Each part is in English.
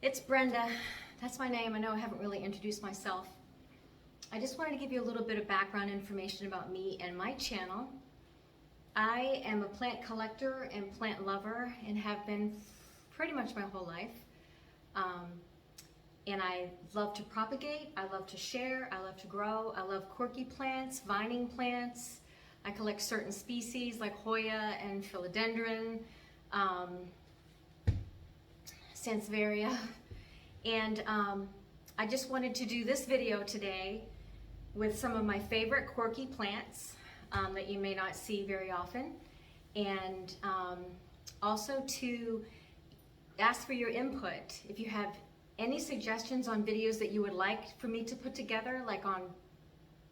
It's Brenda. That's my name. I know I haven't really introduced myself. I just wanted to give you a little bit of background information about me and my channel. I am a plant collector and plant lover and have been pretty much my whole life. And I love to propagate, I love to share, I love to grow, I love quirky plants, vining plants. I collect certain species like Hoya and philodendron, Sansevieria, and I just wanted to do this video today with some of my favorite quirky plants that you may not see very often, and also to ask for your input. If you have any suggestions on videos that you would like for me to put together, like on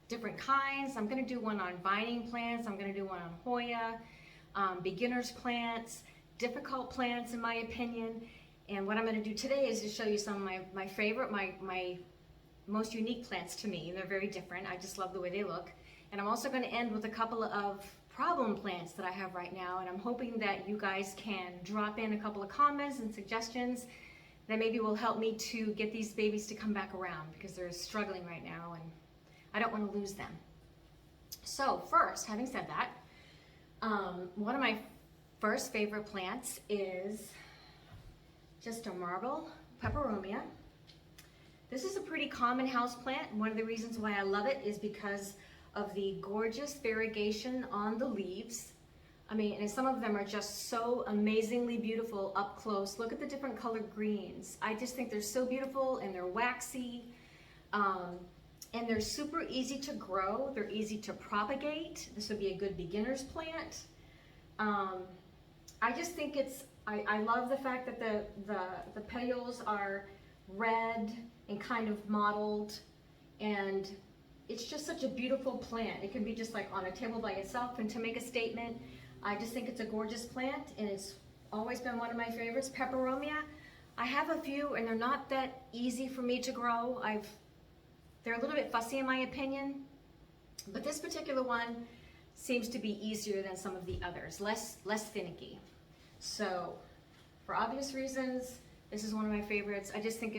different kinds. I'm going to do one on vining plants, I'm going to do one on Hoya, beginners plants, difficult plants in my opinion. And what I'm going to do today is to show you some of my favorite, my most unique plants to me. They're very different. I just love the way they look. And I'm also going to end with a couple of problem plants that I have right now. And I'm hoping that you guys can drop in a couple of comments and suggestions that maybe will help me to get these babies to come back around, because they're struggling right now and I don't want to lose them. So first, having said that, one of my first favorite plants is just a marble Peperomia. This is a pretty common house plant. One of the reasons why I love it is because of the gorgeous variegation on the leaves. I mean, and some of them are just so amazingly beautiful up close. Look at the different colored greens. I just think they're so beautiful, and they're waxy, and they're super easy to grow. They're easy to propagate. This would be a good beginner's plant. I just think I love the fact that the petioles are red and kind of mottled, and it's just such a beautiful plant. It can be just like on a table by itself, and to make a statement, I just think it's a gorgeous plant, and it's always been one of my favorites. Peperomia, I have a few, and they're not that easy for me to grow. They're a little bit fussy in my opinion, but this particular one seems to be easier than some of the others, less finicky. So, for obvious reasons, this is one of my favorites. I just think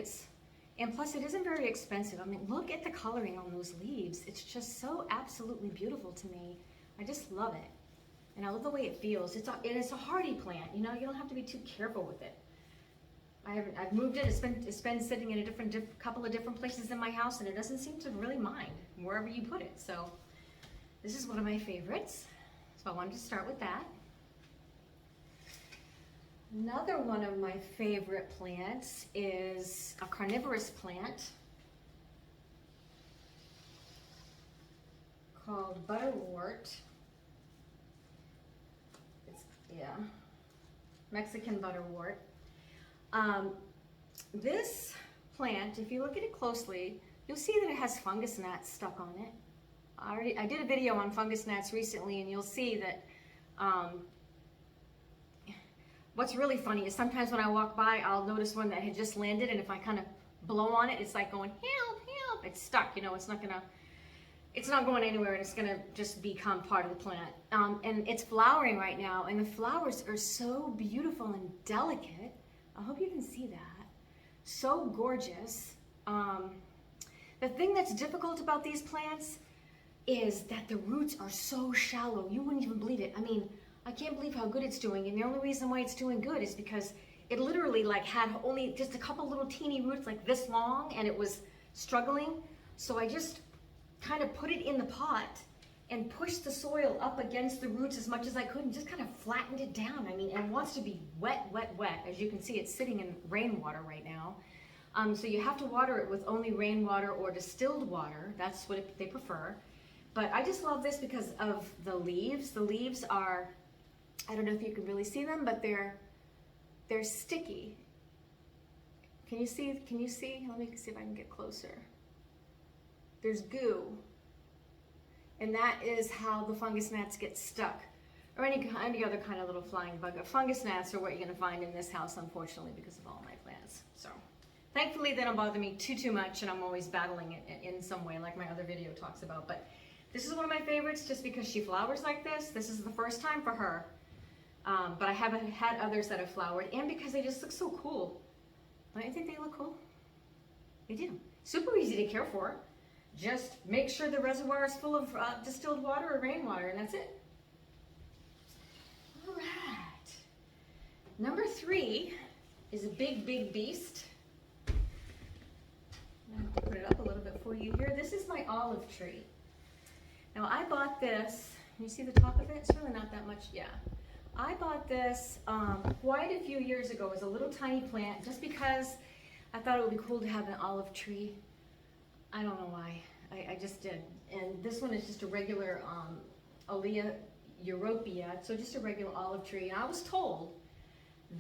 and plus it isn't very expensive. I mean, look at the coloring on those leaves. It's just so absolutely beautiful to me. I just love it. And I love the way it feels. It's a hardy plant, you know, you don't have to be too careful with it. I've moved it, it's been sitting in a couple of different places in my house, and it doesn't seem to really mind wherever you put it. So this is one of my favorites. So I wanted to start with that. Another one of my favorite plants is a carnivorous plant called Butterwort. Mexican Butterwort. This plant, if you look at it closely, you'll see that it has fungus gnats stuck on it. I did a video on fungus gnats recently, and you'll see that what's really funny is sometimes when I walk by, I'll notice one that had just landed, and if I kind of blow on it, it's like going, help, help, it's stuck, you know, it's not going anywhere, and it's gonna just become part of the plant. And it's flowering right now, and the flowers are so beautiful and delicate. I hope you can see that. So gorgeous. The thing that's difficult about these plants is that the roots are so shallow. You wouldn't even believe it. I mean, I can't believe how good it's doing, and the only reason why it's doing good is because it literally like had only just a couple little teeny roots like this long, and it was struggling. So I just kind of put it in the pot and pushed the soil up against the roots as much as I could, and just kind of flattened it down. I mean, it wants to be wet, wet, wet. As you can see, it's sitting in rainwater right now. So you have to water it with only rainwater or distilled water. That's what they prefer. But I just love this because of the leaves. The leaves are, I don't know if you can really see them, but they're sticky. Can you see? Let me see if I can get closer. There's goo, and that is how the fungus gnats get stuck, or any other kind of little flying bug. Fungus gnats are what you're going to find in this house, unfortunately, because of all my plants. So thankfully they don't bother me too much, and I'm always battling it in some way, like my other video talks about. But this is one of my favorites just because she flowers like this. This is the first time for her, but I haven't had others that have flowered, and because they just look so cool. Don't you think they look cool? They do. Super easy to care for. Just make sure the reservoir is full of distilled water or rainwater, and that's it. All right. Number 3 is a big, big beast. I'm going to put it up a little bit for you here. This is my olive tree. Now, I bought this. Can you see the top of it? It's really not that much. Yeah. I bought this quite a few years ago as a little tiny plant just because I thought it would be cool to have an olive tree. I don't know why. I just did. And this one is just a regular Hoya Bella, so just a regular olive tree. And I was told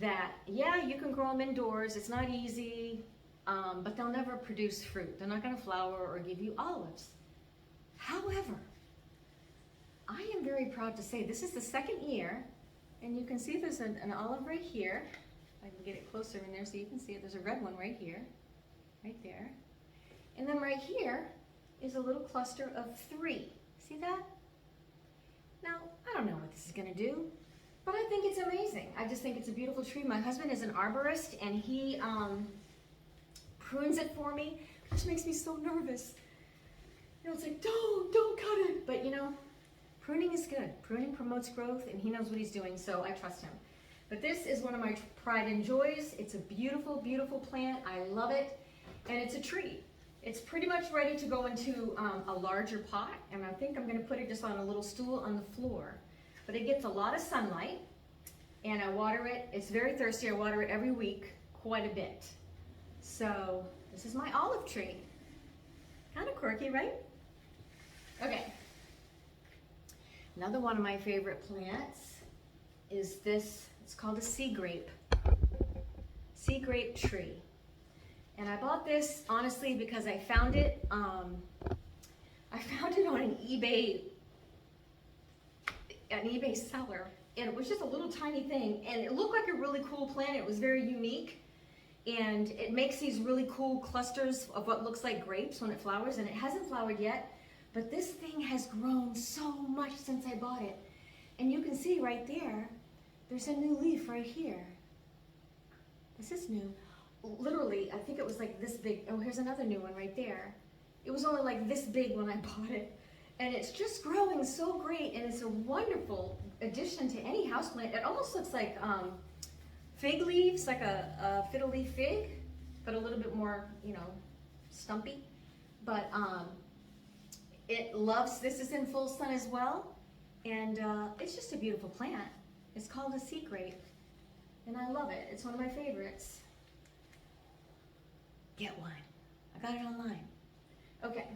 that, yeah, you can grow them indoors. It's not easy, but they'll never produce fruit. They're not going to flower or give you olives. However, I am very proud to say this is the 2nd year, and you can see there's an olive right here. I can get it closer in there so you can see it. There's a red one right here, right there. And then right here is a little cluster of 3. See that? Now, I don't know what this is going to do, but I think it's amazing. I just think it's a beautiful tree. My husband is an arborist, and he prunes it for me, which makes me so nervous. You know, it's like, don't cut it. But, you know, pruning is good. Pruning promotes growth, and he knows what he's doing, so I trust him. But this is one of my pride and joys. It's a beautiful, beautiful plant. I love it, and it's a tree. It's pretty much ready to go into a larger pot, and I think I'm going to put it just on a little stool on the floor. But it gets a lot of sunlight, and I water it. It's very thirsty. I water it every week, quite a bit. So this is my olive tree. Kind of quirky, right? Okay. Another one of my favorite plants is this. It's called a sea grape tree. And I bought this, honestly, because I found it on an eBay seller. And it was just a little tiny thing. And it looked like a really cool plant. It was very unique. And it makes these really cool clusters of what looks like grapes when it flowers. And it hasn't flowered yet. But this thing has grown so much since I bought it. And you can see right there, there's a new leaf right here. This is new. Literally, I think it was like this big. Oh, here's another new one right there. It was only like this big when I bought it. And it's just growing so great, and it's a wonderful addition to any houseplant. It almost looks like fig leaves, like a fiddle leaf fig, but a little bit more, you know, stumpy. But it loves, this is in full sun as well, and it's just a beautiful plant. It's called a sea grape, and I love it. It's one of my favorites. Get one. I got it online. Okay.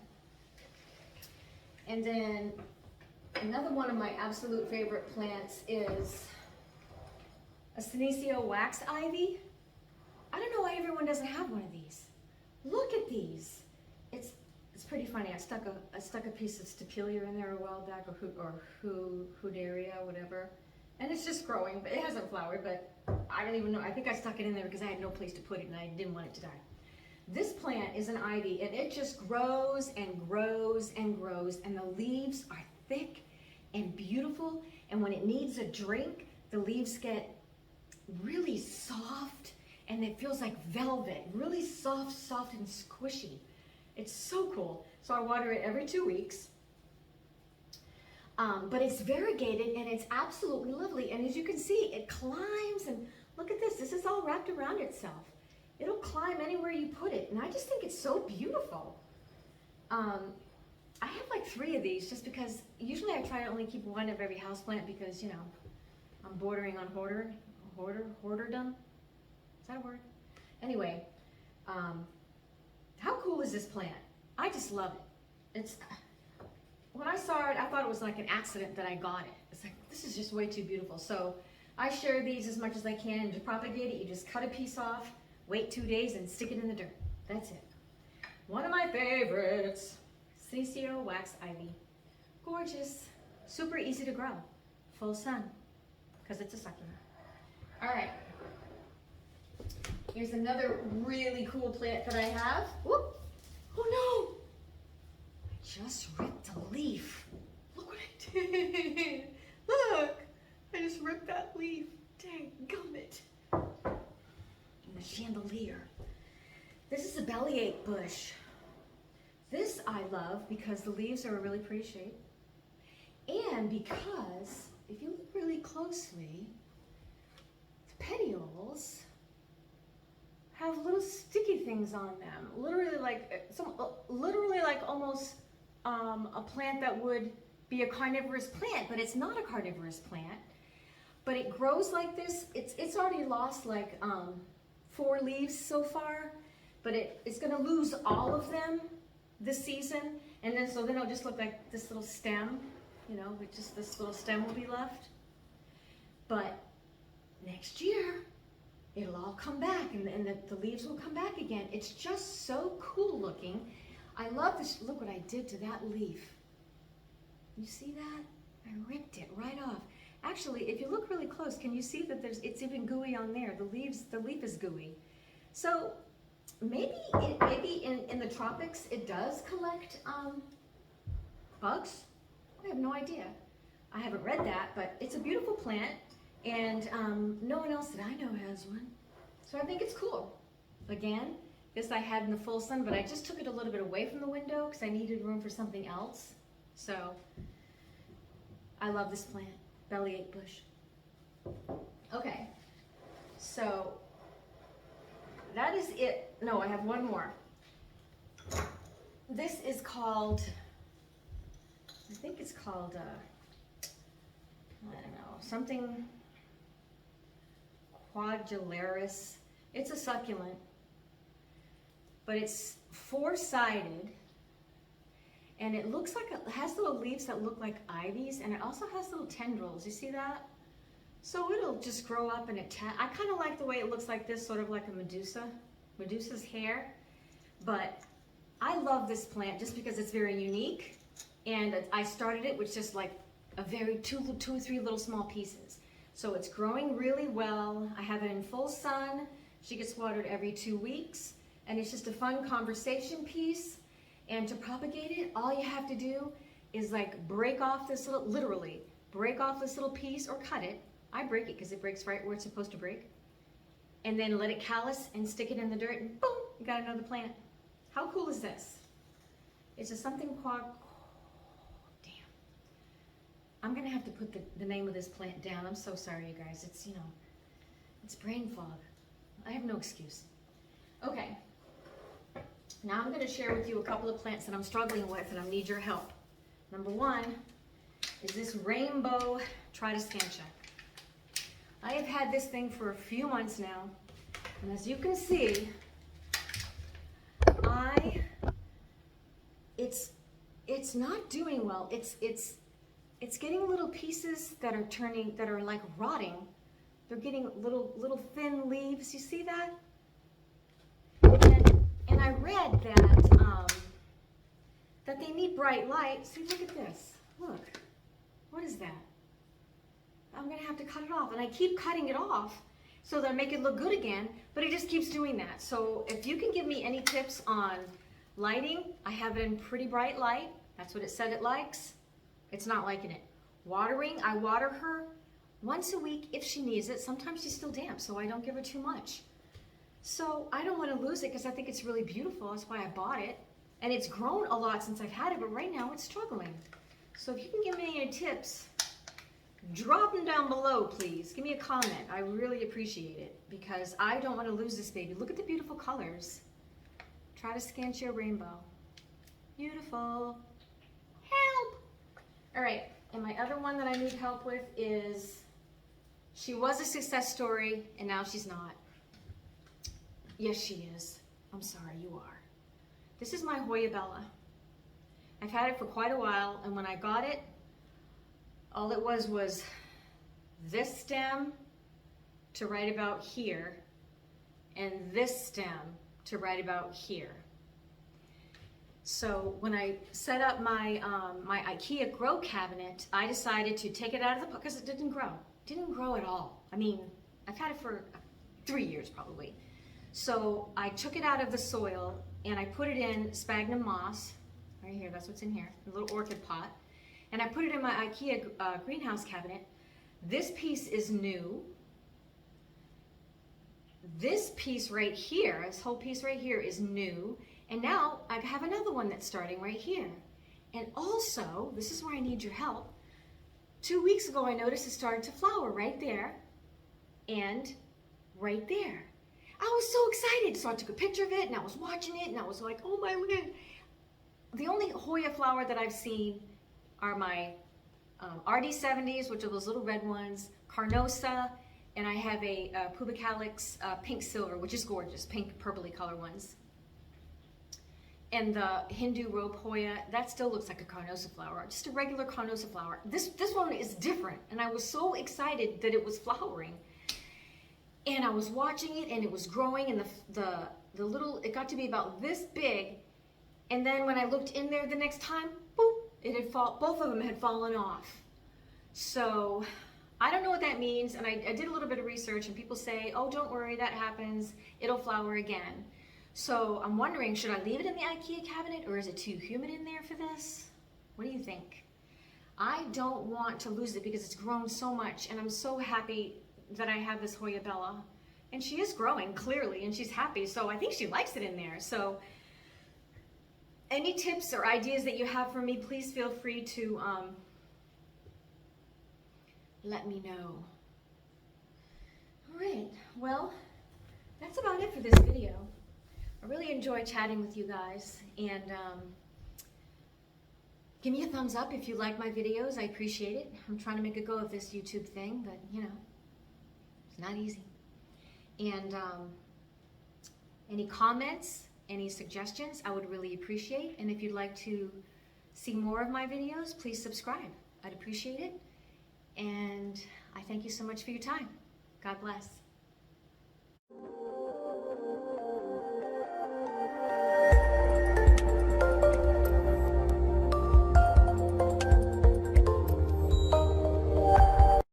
And then another one of my absolute favorite plants is a Senecio wax ivy. I don't know why everyone doesn't have one of these. Look at these. It's pretty funny. I stuck a piece of Stapelia in there a while back, or Hudaria, whatever. And it's just growing, but it hasn't flowered, but I don't even know. I think I stuck it in there because I had no place to put it and I didn't want it to die. This plant is an ivy, and it just grows and grows and grows, and the leaves are thick and beautiful, and when it needs a drink, the leaves get really soft, and it feels like velvet, really soft and squishy. It's so cool. So I water it every 2 weeks. But it's variegated, and it's absolutely lovely, and as you can see, it climbs, and look at this. This is all wrapped around itself. It'll climb anywhere you put it, and I just think it's so beautiful. I have like 3 of these just because usually I try to only keep one of every houseplant because, you know, I'm bordering on hoarderdom. Is that a word? Anyway, how cool is this plant? I just love it. When I saw it, I thought it was like an accident that I got it. It's like, this is just way too beautiful. So I share these as much as I can. To propagate it, you just cut a piece off, wait 2 days, and stick it in the dirt. That's it. One of my favorites, Senecio wax ivy. Gorgeous, super easy to grow, full sun, because it's a succulent. All right, here's another really cool plant that I have. Whoop. Oh no, I just ripped a leaf. Look what I did. Look, I just ripped that leaf. Dang gummit. the chandelier. This is a Bellyache Bush. This I love because the leaves are a really pretty shape. And because, if you look really closely, the petioles have little sticky things on them. Literally like almost a plant that would be a carnivorous plant, but it's not a carnivorous plant. But it grows like this. It's already lost like 4 leaves so far, but it's gonna lose all of them this season. And then so then it'll just look like this little stem, you know, with just this little stem will be left. But next year, it'll all come back and the leaves will come back again. It's just so cool looking. I love this. Look what I did to that leaf. You see that? I ripped it right off. Actually, if you look really close, can you see that it's even gooey on there? The leaf is gooey. So maybe in the tropics it does collect bugs. I have no idea. I haven't read that, but it's a beautiful plant, and no one else that I know has one. So I think it's cool. Again, this I had in the full sun, but I just took it a little bit away from the window because I needed room for something else. So I love this plant. Bellyache Bush. Okay, so that is it. No, I have one more. This is called, I think it's called, I don't know, something Quadrillaria. It's a succulent, but it's 4-sided. And it looks like it has little leaves that look like ivies, and it also has little tendrils. You see that? So it'll just grow up and I kind of like the way it looks like this, sort of like a Medusa's hair. But I love this plant just because it's very unique. And I started it with just like a very two or three little small pieces. So it's growing really well. I have it in full sun. She gets watered every 2 weeks, and it's just a fun conversation piece. And to propagate it, all you have to do is like break off this little, literally break off this little piece or cut it. I break it because it breaks right where it's supposed to break. And then let it callus and stick it in the dirt and boom, you got another plant. How cool is this? It's just something damn. I'm gonna have to put the name of this plant down. I'm so sorry, you guys. It's, you know, it's brain fog. I have no excuse. Okay. Now I'm going to share with you a couple of plants that I'm struggling with and I need your help. Number one is this rainbow Trystancha. I have had this thing for a few months now, and as you can see, it's not doing well. It's getting little pieces that are like rotting. They're getting little thin leaves. You see that? And I read that they need bright light. See, look at this. Look. What is that? I'm going to have to cut it off. And I keep cutting it off so that I make it look good again, but it just keeps doing that. So if you can give me any tips on lighting, I have it in pretty bright light. That's what it said it likes. It's not liking it. Watering, I water her once a week if she needs it. Sometimes she's still damp, so I don't give her too much. So I don't want to lose it because I think it's really beautiful. That's why I bought it. And it's grown a lot since I've had it, but right now it's struggling. So if you can give me any tips, drop them down below, please. Give me a comment. I really appreciate it because I don't want to lose this baby. Look at the beautiful colors. Trystancha rainbow. Beautiful. Help! All right, and my other one that I need help with is, she was a success story and now she's not. Yes, she is. I'm sorry, you are. This is my Hoya Bella. I've had it for quite a while, and when I got it, all it was this stem to right about here, and this stem to right about here. So when I set up my my IKEA grow cabinet, I decided to take it out of the pot because it didn't grow. It didn't grow at all. I mean, I've had it for 3 years probably. So I took it out of the soil and I put it in sphagnum moss, right here, that's what's in here, a little orchid pot. And I put it in my IKEA greenhouse cabinet. This piece is new. This piece right here, this whole piece right here is new. And now I have another one that's starting right here. And also, this is where I need your help. 2 weeks ago, I noticed it started to flower right there and right there. I was so excited. So I took a picture of it and I was watching it and I was like, oh my God. The only Hoya flower that I've seen are my RD70s, which are those little red ones, Carnosa, and I have a Pubicalyx pink silver, which is gorgeous, pink purpley color ones. And the Hindu robe Hoya, that still looks like a Carnosa flower, just a regular Carnosa flower. This one is different, and I was so excited that it was flowering. And I was watching it, and it was growing, and the little, it got to be about this big, and then when I looked in there the next time, boop, both of them had fallen off. So I don't know what that means, and I did a little bit of research, and people say, oh, don't worry, that happens, it'll flower again. So I'm wondering, should I leave it in the IKEA cabinet, or is it too humid in there for this? What do you think? I don't want to lose it because it's grown so much, and I'm so happy that I have this Hoya Bella. And she is growing, clearly, and she's happy, so I think she likes it in there. So any tips or ideas that you have for me, please feel free to let me know. All right, well, that's about it for this video. I really enjoy chatting with you guys, and give me a thumbs up if you like my videos. I appreciate it. I'm trying to make a go of this YouTube thing, but you know, it's not easy. And any comments, any suggestions, I would really appreciate. And if you'd like to see more of my videos, please subscribe. I'd appreciate it. And I thank you so much for your time. God bless.